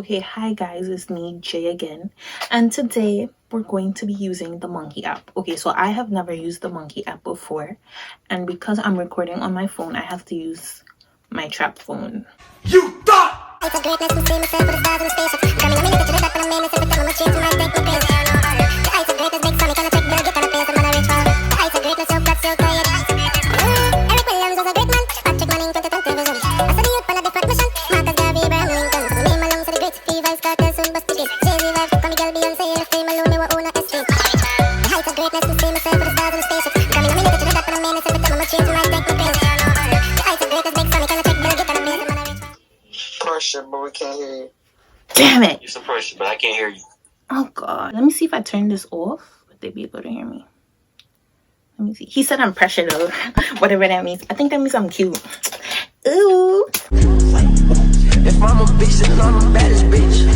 Okay, hi guys, it's me, Jay again, and today we're going to be using the Monkey app. Okay, so I have never used the Monkey app before, and because I'm recording on my phone, I have to use my trap phone. You thought! It's a greatness to see myself with the stars in the spaceship. Got me no minute to the but I'm in it. Every time I'm a chase to my take no pace. The heights of greatness big Sammy, can I take Bill, get on a pace, I'm gonna reach for the heights of greatness, so got so tired. Eric Williams was a great man, Patrick Manning, 2020 vision. I saw the youth on a different mission, Marcus Garvey, Abraham Lincoln. So name along to the greats, P-Vibes, Cartel, soon bust the gate. Jay-Z vibes, Tommy Girl, Beyonce, and fame alone, me will own a estate. The heights of greatness to see myself with the stars in the spaceship. Got me no minute to the but I'm in it. Every time I'm a chase to my take no pace. The heights of greatness big Sammy, can I take Bill, get on a pace, I'm gonna reach for the Pressure, but we can't hear you. Damn it! You're some pressure, but I can't hear you. Oh god, let me see if I turn this off. Would they be able to hear me? Let me see. He said I'm pressure though, whatever that means. I think that means I'm cute. Ooh. If I'm a bitch, then I'm the baddest bitch.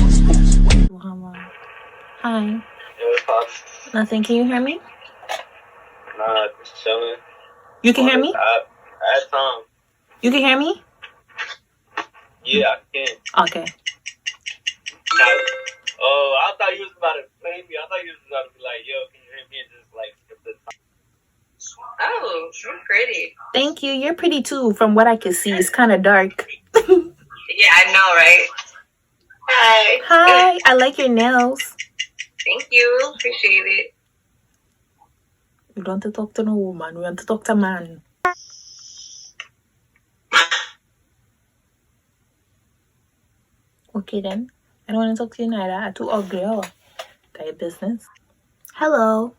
Hi. Hey, what's poppin'? Nothing. Can you hear me? Nah, just chilling. You can hear me? I had time. You can hear me? Yeah, I can. Okay. Oh, I thought you was about to play me. I thought you was about to be like, yo, can you hear me? And just like skip the time. Oh, you're pretty. Thank you. You're pretty too. From what I can see, it's kind of dark. Yeah, I know, right? Hi. Hi. I like your nails. Thank you. Appreciate it. We don't want to talk to no woman. We want to talk to man. Okay then. I don't want to talk to you neither. I'm too ugly. Oh, got your business. Hello.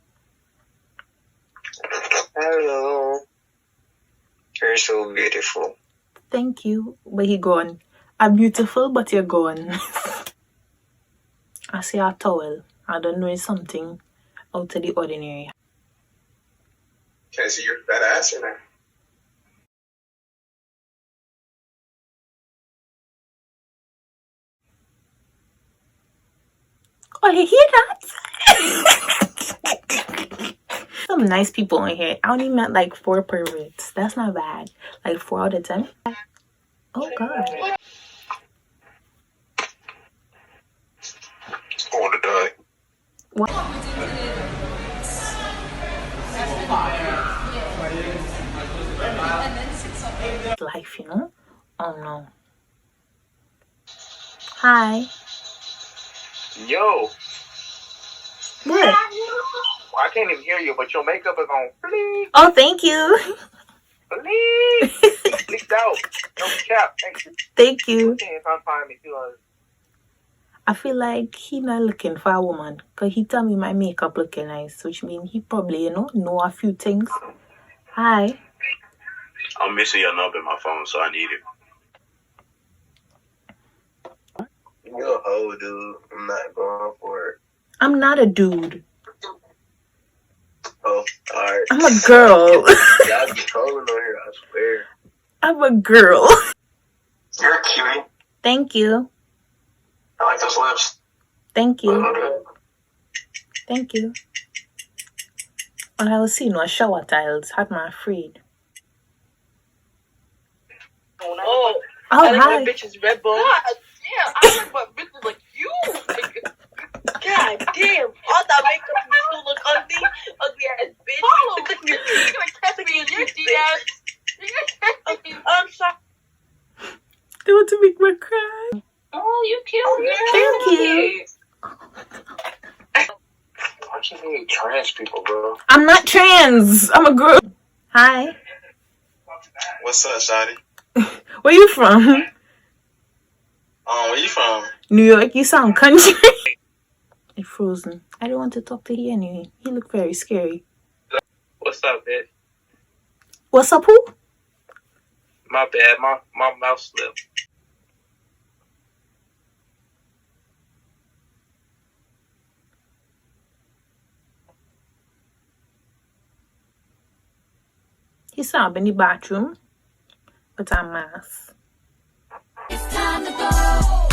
Hello. You're so beautiful. Thank you. But he gone. I'm beautiful, but you're gone. I see a towel. I don't know, it's something out of the ordinary. Can I see your fat ass in there? Oh, you hear that? Some nice people in here. I only met like 4 perverts. That's not bad. Like 4 out of 10. Oh god. I want to die. What? Life, you know? Oh no. Hi. Yo, What? I can't even hear you, but your makeup is on fleek. Oh, thank you. Fleek. Leaked out. No cap. Thank you. Thank you. If I'm fine with you, I feel like he not looking for a woman because he tell me my makeup looking nice, which means he probably, you know a few things. Hi. I'm missing your number in my phone, so I need it. You're a hoe, dude. I'm not going for it. I'm not a dude. Oh, alright. I'm a girl. Y'all be trolling on here, I swear. I'm a girl. You're a cutie. Thank you. I like those lips. Thank you. Thank you. When I was seeing no shower tiles, had my afraid. Oh, Hi. bitches Red Bull. God damn, I like my bitches like you. God damn, all that makeup you still look ugly ass bitch. Follow me. You're gonna catch me in your DMs. You're gonna catch me. I'm sorry. They want to make me cry. Oh, you cute. Thank you. Why you hate trans people, bro? I'm not trans. I'm a girl. Hi. What's up, shawty? Where you from? Where you from? New York. You sound country. It's frozen. I don't want to talk to you anyway. He look very scary. What's up, bitch? What's up, who? My bad, my mouth slipped. He saw me in the bathroom, but I'm masked. It's time to go.